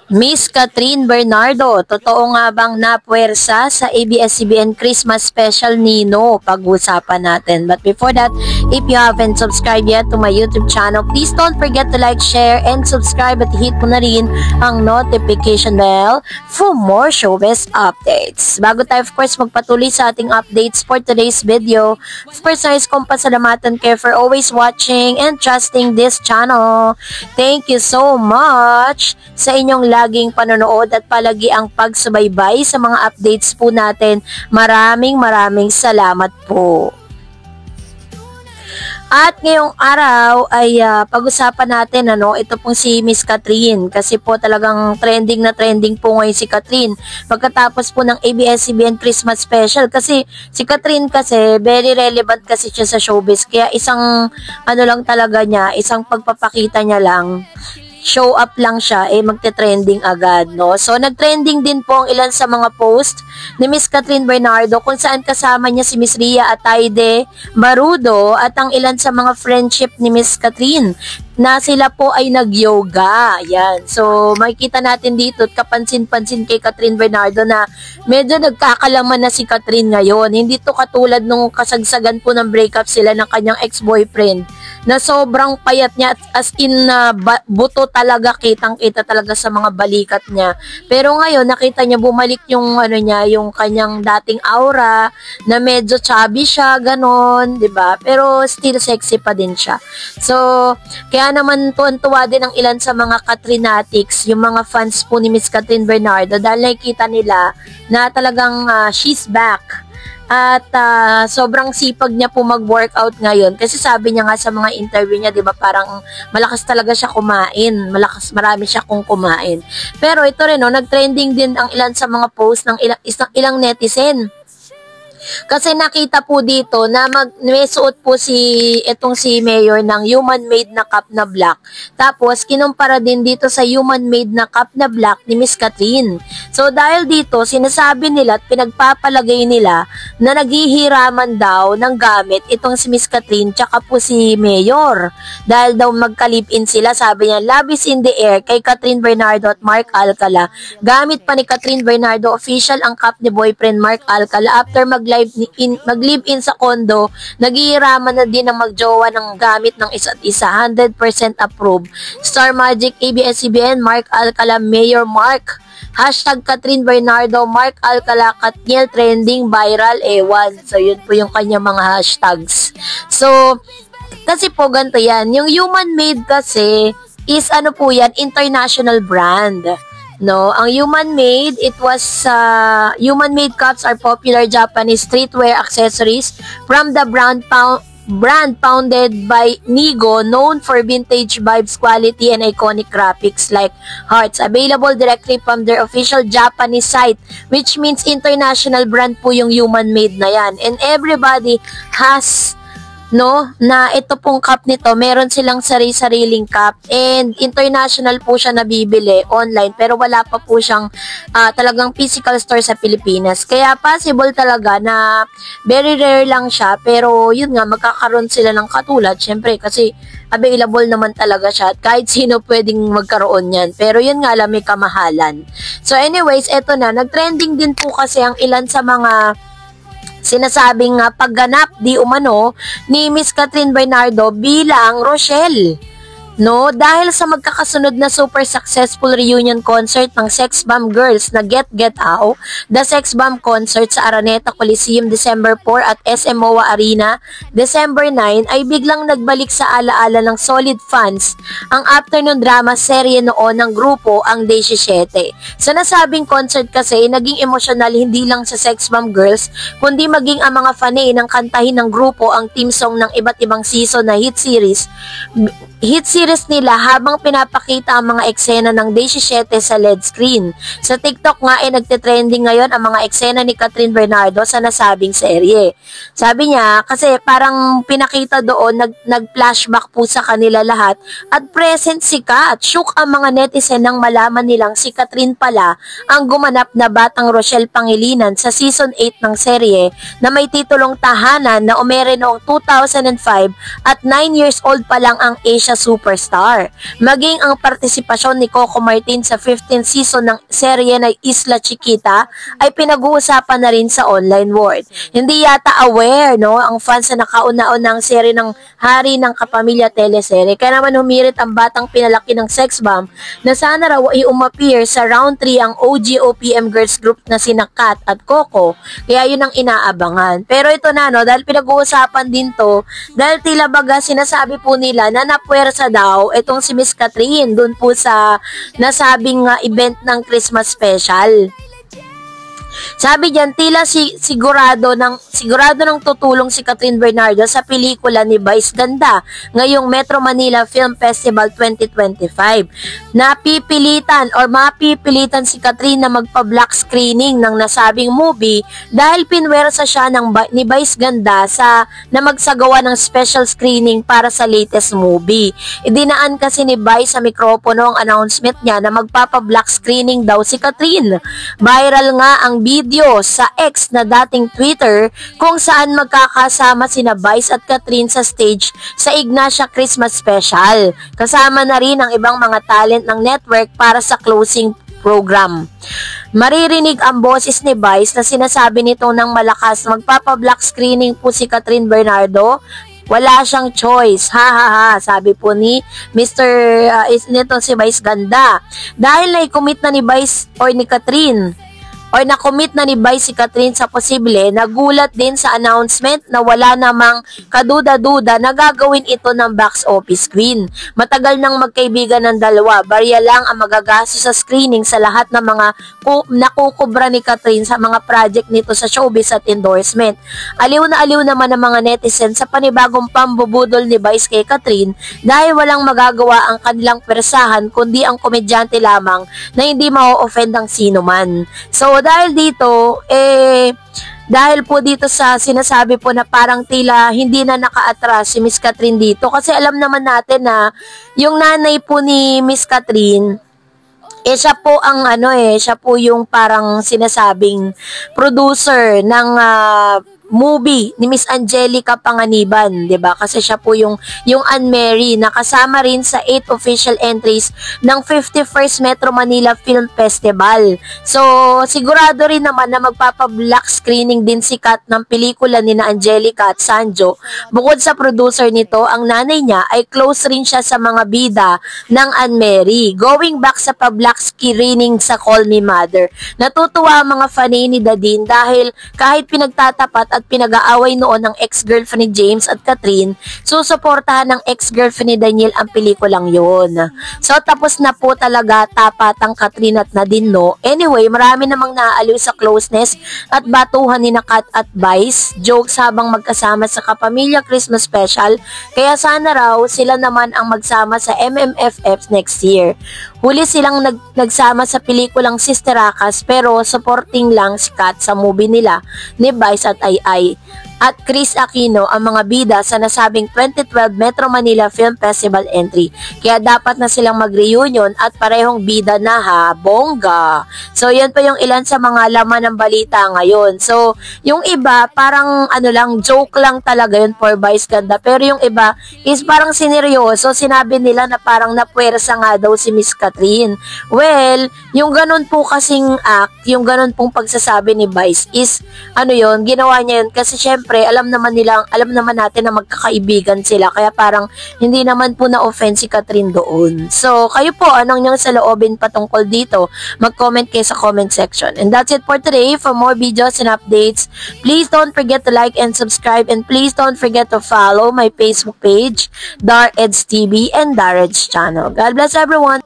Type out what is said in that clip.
Miss Catherine Bernardo, totoo nga bang napuwersa sa ABS-CBN Christmas Special Nino? Pag-usapan natin. But before that, if you haven't subscribed yet to my YouTube channel, please don't forget to like, share, and subscribe at hit mo na rin ang notification bell for more showbiz updates. Bago tayo, of course, magpatuloy sa ating updates for today's video, of course, nais kong pasalamatan kayo for always watching and trusting this channel. Thank you so much sa inyong laging panonood at palagi ang pagsubaybay sa mga updates po natin. Maraming salamat po. At ngayong araw ay pag-usapan natin ito pong si Miss Catherine, kasi po talagang trending na trending po ngayon si Catherine pagkatapos po ng ABS-CBN Christmas Special, kasi si Catherine kasi very relevant kasi siya sa showbiz, kaya isang lang talaga niya, isang pagpapakita niya lang, show up lang siya, magte-trending agad, no? So, nag-trending din po ang ilan sa mga post ni Miss Catherine Bernardo kung saan kasama niya si Miss Ria Atayde Barudo at ang ilan sa mga friendship ni Miss Catherine na sila po ay nag-yoga. Yan. So, makikita natin dito at kapansin-pansin kay Catherine Bernardo na medyo nagkakalaman na si Catherine ngayon. Hindi to katulad nung kasagsagan po ng breakup sila ng kanyang ex-boyfriend na sobrang payat niya, as in buto talaga, kitang-kita talaga sa mga balikat niya. Pero ngayon, nakita niya bumalik yung yung kanyang dating aura na medyo chubby siya, ganon, 'di ba? Pero still sexy pa din siya. So, kaya naman tuwan-tuwa din ang ilan sa mga Catherinatics, yung mga fans po ni Miss Catherine Bernardo, dahil nakikita nila na talagang she's back. At sobrang sipag niya po mag-workout ngayon, kasi sabi niya nga sa mga interview niya, 'di ba, parang malakas talaga siya kumain, marami siya kung kumain. Pero ito rin nag-trending din ang ilan sa mga post ng ilang netizen. Kasi nakita po dito na may suot po si Mayor ng human-made na cup na black. Tapos kinumpara din dito sa human-made na cup na black ni Miss Catherine. So dahil dito, sinasabi nila at pinagpapalagay nila na naghihiraman daw ng gamit itong si Miss Catherine tsaka po si Mayor. Dahil daw magka-live-in sila, sabi niya, love is in the air kay Catherine Bernardo at Mark Alcala. Gamit pa ni Catherine Bernardo official ang cup ni boyfriend Mark Alcala after mag-live-in sa condo, naghihiraman na din ang magjowa ng gamit ng isa't isa. 100% approved. Star Magic ABS-CBN, Mark Alcala, Mayor Mark. Hashtag Catherine Bernardo, Mark Alcala, Katniel, trending, viral, ewan. So, yun po yung kanya mga hashtags. So, kasi po ganito yan. Yung human-made kasi is po yan, international brand. No, ang human-made, it was human-made cups are popular Japanese streetwear accessories from the brand founded by Nigo, known for vintage vibes, quality, and iconic graphics like hearts. Available directly from their official Japanese site, which means international brand po yung human-made na yan. And everybody has na ito pong cup nito, meron silang sariling cup, and international po siya nabibili online, pero wala pa po siyang talagang physical store sa Pilipinas. Kaya possible talaga na very rare lang siya, pero yun nga, magkakaroon sila ng katulad, syempre, kasi available naman talaga siya at kahit sino pwedeng magkaroon yan. Pero yun nga lang, may kamahalan. So anyways, eto na, nagtrending din po kasi ang ilan sa mga sinasabing pagganap di umano ni Miss Catherine Bernardo bilang Rochelle. No, dahil sa magkakasunod na super successful reunion concert ng Sex Bomb Girls na Get Out, the Sex Bomb concert sa Araneta Coliseum December 4 at SM MOA Arena December 9, ay biglang nagbalik sa alaala ng solid fans ang afternoon drama serye noon ng grupo ang Day 17. Sa nasabing concert kasi, naging emosyonal hindi lang sa Sex Bomb Girls, kundi maging ang mga fanay ng kantahin ng grupo ang theme song ng iba't ibang season na hit series nila habang pinapakita ang mga eksena ng Day 17 sa LED screen. Sa TikTok nga nagte-trending ngayon ang mga eksena ni Catherine Bernardo sa nasabing serye. Sabi niya, kasi parang pinakita doon, nag-flashback po sa kanila lahat at present si Kat. Shook ang mga netizen nang malaman nilang si Catherine pala ang gumanap na batang Rochelle Pangilinan sa season 8 ng serye na may titulong Tahanan na umere noong 2005 at 9 years old pa lang ang Asia Super superstar. Maging ang partisipasyon ni Coco Martin sa 15th season ng serye na Isla Chiquita ay pinag-uusapan na rin sa online world. Hindi yata aware, no, ang fans na nakauna-unang serye ng Hari ng Kapamilya teleserye. Kaya naman humirit ang batang pinalaki ng sex bomb na sana raw ay umappear sa round 3 ang OG OPM girls group na sina Kat at Coco. Kaya yun ang inaabangan. Pero ito na, no, dahil pinag-uusapan din to, dahil tila baga sinasabi po nila na napuwersa daw itong si Miss Catherine dun po sa nasabing event ng Christmas special. Sabi diyan, tila sigurado ng tutulong si Catherine Bernardo sa pelikula ni Vice Ganda ngayong Metro Manila Film Festival 2025. Mapipilitan si Catherine na magpa-black screening ng nasabing movie dahil pinwersa siya ni Vice Ganda na magsagawa ng special screening para sa latest movie. Idinaan kasi ni Vice sa mikropono ang announcement niya na magpapa-black screening daw si Catherine. Viral nga ang video sa X na dating Twitter kung saan magkakasama sina Vice at Catherine sa stage sa Ignacia Christmas Special. Kasama na rin ang ibang mga talent ng network para sa closing program. Maririnig ang boses ni Vice na sinasabi nito ng malakas, magpapa-black screening po si Catherine Bernardo. Wala siyang choice. Ha ha ha, sabi po ni nito si Vice Ganda. Dahil na-commit na ni Vice or ni Catherine nakomit na ni Vice si Catherine sa posible, nagulat din sa announcement na wala namang kaduda-duda na gagawin ito ng box office queen. Matagal nang magkaibigan ng dalawa, barya lang ang magagastos sa screening sa lahat ng mga nakukubra ni Catherine sa mga project nito sa showbiz at endorsement. Aliw na aliw naman ang mga netizens sa panibagong pambubudol ni Vice kay Catherine dahil walang magagawa ang kanilang persahan kundi ang komedyante lamang na hindi ma-offend ang sino man. So, dahil dito, dahil po dito sa sinasabi po na parang tila hindi na naka-atras si Miss Catherine dito. Kasi alam naman natin na yung nanay po ni Miss Catherine, siya po ang siya po yung parang sinasabing producer ng movie ni Miss Angelica Panganiban, 'di ba? Kasi siya po yung Anne Mary na kasama rin sa 8 official entries ng 51st Metro Manila Film Festival. So, sigurado rin naman na magpapa-black screening din si Kat ng pelikula ni na Angelica at Sanjo. Bukod sa producer nito, ang nanay niya ay close rin siya sa mga bida ng Anne Mary. Going back sa pa-black screening sa Call Me Mother, natutuwa ang mga fanay ni Dadin dahil kahit pinagtatapat at pinag-aaway noon ng ex-girlfriend ni James at Catherine, susuportahan ng ex-girlfriend ni Daniel ang pelikulang yun. So, tapos na po talaga tapat ang Catherine at Nadine, no? Anyway, marami namang naaaliw sa closeness at batuhan ni Kat at Vice, jokes habang magkasama sa Kapamilya Christmas Special, kaya sana raw sila naman ang magsama sa MMFF next year. Huli silang nagsama sa pelikulang Sister Akas pero supporting lang si Kat sa movie nila ni Vice at Ai at Chris Aquino ang mga bida sa nasabing 2012 Metro Manila Film Festival entry. Kaya dapat na silang mag-reunion at parehong bida na ha, bongga. So, yan pa yung ilan sa mga laman ng balita ngayon. So, yung iba, parang joke lang talaga yun for Vice Ganda. Pero yung iba is parang sineryoso. Sinabi nila na parang napuwersa nga daw si Miss Catherine. Well, yung ganun po kasing act, yung ganun pong pagsasabi ni Vice is, ginawa niya yun kasi syempre, alam naman natin na magkakaibigan sila. Kaya parang hindi naman po na-offend si Catherine doon. So, kayo po, anong niyong saloobin patungkol dito? Mag-comment kayo sa comment section. And that's it for today. For more videos and updates, please don't forget to like and subscribe. And please don't forget to follow my Facebook page, Dar Eds TV and Dar Eds channel. God bless everyone!